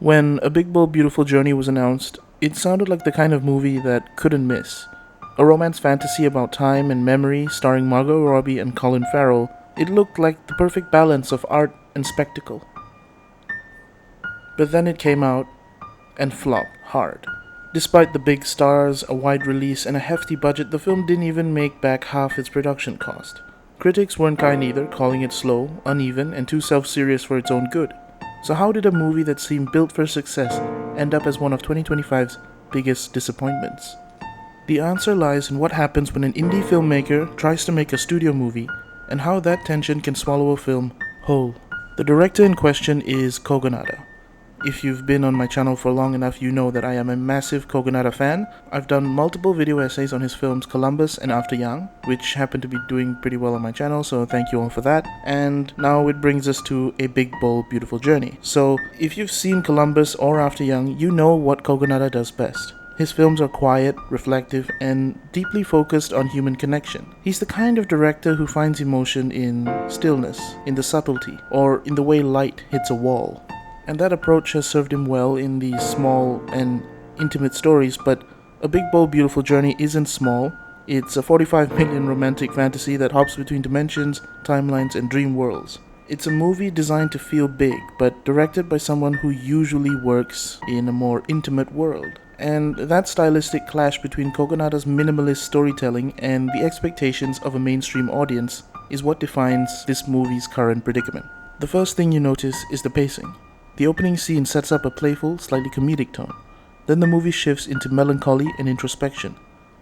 When A Big Bold Beautiful Journey was announced, it sounded like the kind of movie that couldn't miss. A romance fantasy about time and memory starring Margot Robbie and Colin Farrell, it looked like the perfect balance of art and spectacle. But then it came out and flopped hard. Despite the big stars, a wide release, and a hefty budget, the film didn't even make back half its production cost. Critics weren't kind either, calling it slow, uneven, and too self-serious for its own good. So how did a movie that seemed built for success end up as one of 2025's biggest disappointments? The answer lies in what happens when an indie filmmaker tries to make a studio movie, and how that tension can swallow a film whole. The director in question is Kogonada. If you've been on my channel for long enough, you know that I am a massive Kogonada fan. I've done multiple video essays on his films Columbus and After Young, which happen to be doing pretty well on my channel, so thank you all for that. And now it brings us to A Big Bold Beautiful Journey. So if you've seen Columbus or After Young, you know what Kogonada does best. His films are quiet, reflective, and deeply focused on human connection. He's the kind of director who finds emotion in stillness, in the subtlety, or in the way light hits a wall. And that approach has served him well in these small and intimate stories, but A Big Bold Beautiful Journey isn't small. It's a 45 million romantic fantasy that hops between dimensions, timelines, and dream worlds. It's a movie designed to feel big, but directed by someone who usually works in a more intimate world. And that stylistic clash between Kogonada's minimalist storytelling and the expectations of a mainstream audience is what defines this movie's current predicament. The first thing you notice is the pacing. The opening scene sets up a playful, slightly comedic tone. Then the movie shifts into melancholy and introspection.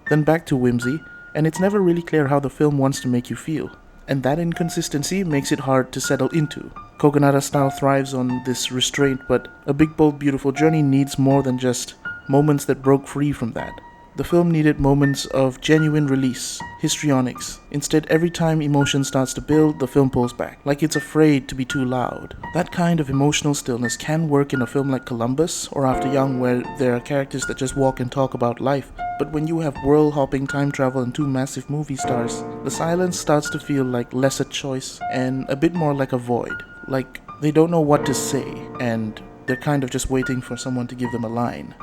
Then back to whimsy, and it's never really clear how the film wants to make you feel. And that inconsistency makes it hard to settle into. Kogonada's style thrives on this restraint, but A Big Bold Beautiful Journey needs more than just moments that broke free from that. The film needed moments of genuine release, histrionics. Instead, every time emotion starts to build, the film pulls back, like it's afraid to be too loud. That kind of emotional stillness can work in a film like Columbus or After Young, where there are characters that just walk and talk about life. But when you have world-hopping time travel and two massive movie stars, the silence starts to feel like less a choice and a bit more like a void. Like they don't know what to say, and they're kind of just waiting for someone to give them a line.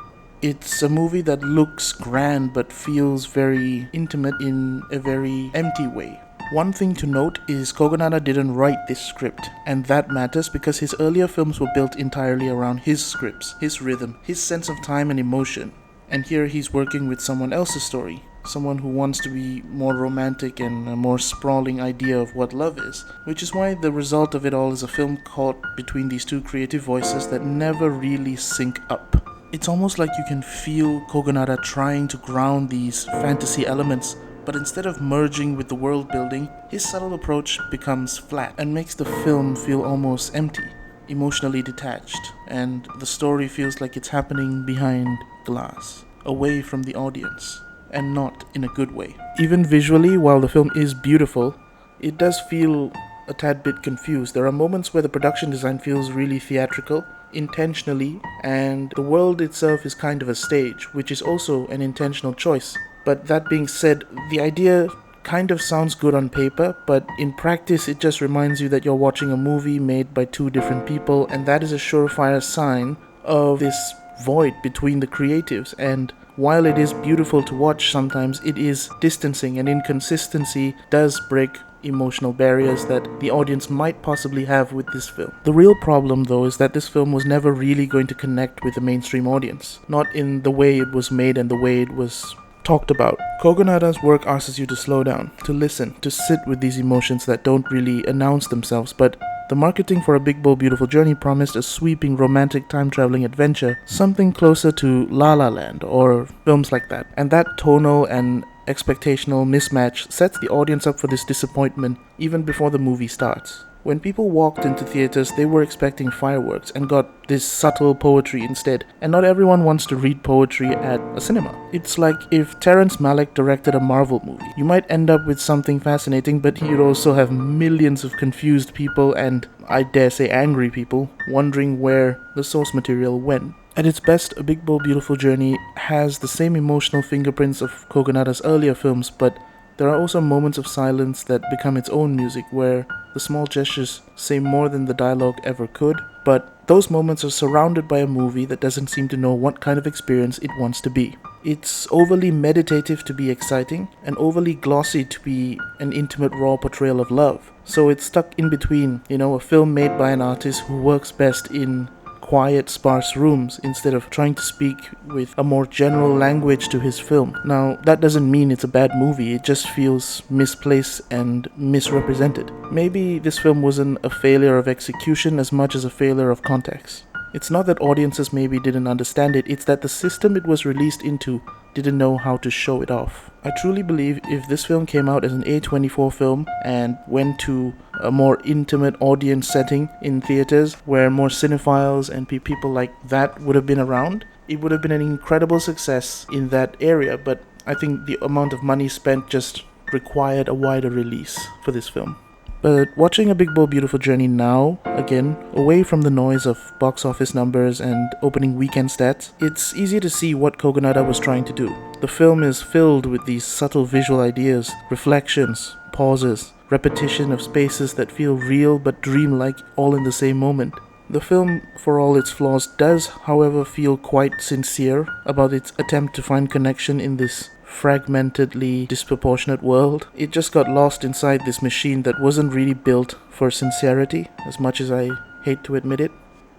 It's a movie that looks grand but feels very intimate in a very empty way. One thing to note is Kogonada didn't write this script, and that matters because his earlier films were built entirely around his scripts, his rhythm, his sense of time and emotion. And here he's working with someone else's story, someone who wants to be more romantic and a more sprawling idea of what love is, which is why the result of it all is a film caught between these two creative voices that never really sync up. It's almost like you can feel Kogonada trying to ground these fantasy elements, but instead of merging with the world building, his subtle approach becomes flat and makes the film feel almost empty, emotionally detached, and the story feels like it's happening behind glass, away from the audience, and not in a good way. Even visually, while the film is beautiful, it does feel a tad bit confused. There are moments where the production design feels really theatrical, intentionally, and the world itself is kind of a stage, which is also an intentional choice. But that being said, the idea kind of sounds good on paper, but in practice it just reminds you that you're watching a movie made by two different people, and that is a surefire sign of this void between the creatives. And while it is beautiful to watch sometimes, it is distancing, and inconsistency does break emotional barriers that the audience might possibly have with this film. The real problem though is that this film was never really going to connect with the mainstream audience, not in the way it was made and the way it was talked about. Kogonada's work asks you to slow down, to listen, to sit with these emotions that don't really announce themselves, but the marketing for A Big Bold Beautiful Journey promised a sweeping romantic time-traveling adventure, something closer to La La Land or films like that. And that tonal and expectational mismatch sets the audience up for this disappointment even before the movie starts. When people walked into theaters, they were expecting fireworks and got this subtle poetry instead. And not everyone wants to read poetry at a cinema. It's like if Terrence Malick directed a Marvel movie. You might end up with something fascinating, but you'd also have millions of confused people and, I dare say, angry people wondering where the source material went. At its best, A Big Bold Beautiful Journey has the same emotional fingerprints of Kogonada's earlier films, but there are also moments of silence that become its own music, where the small gestures say more than the dialogue ever could, but Those moments are surrounded by a movie that doesn't seem to know what kind of experience it wants to be. It's overly meditative to be exciting, and overly glossy to be an intimate, raw portrayal of love. So it's stuck in between, a film made by an artist who works best in quiet, sparse rooms instead of trying to speak with a more general language to his film. Now, that doesn't mean it's a bad movie, it just feels misplaced and misrepresented. Maybe this film wasn't a failure of execution as much as a failure of context. It's not that audiences maybe didn't understand it, it's that the system it was released into didn't know how to show it off. I truly believe if this film came out as an A24 film and went to a more intimate audience setting in theaters where more cinephiles and people like that would have been around, it would have been an incredible success in that area, but I think the amount of money spent just required a wider release for this film. But watching A Big Bold Beautiful Journey now, again, away from the noise of box office numbers and opening weekend stats, it's easy to see what Kogonada was trying to do. The film is filled with these subtle visual ideas, reflections, pauses, repetition of spaces that feel real but dreamlike all in the same moment. The film, for all its flaws, does, however, feel quite sincere about its attempt to find connection in this fragmentedly disproportionate world. It just got lost inside this machine that wasn't really built for sincerity, as much as I hate to admit it.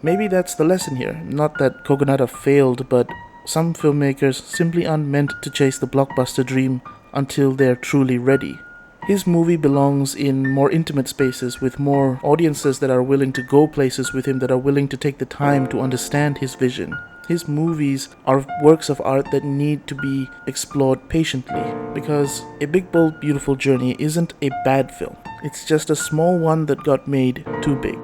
Maybe that's the lesson here. Not that Kogonada failed, but some filmmakers simply aren't meant to chase the blockbuster dream until they're truly ready. His movie belongs in more intimate spaces with more audiences that are willing to go places with him, that are willing to take the time to understand his vision. His movies are works of art that need to be explored patiently, because A Big Bold Beautiful Journey isn't a bad film. It's just a small one that got made too big.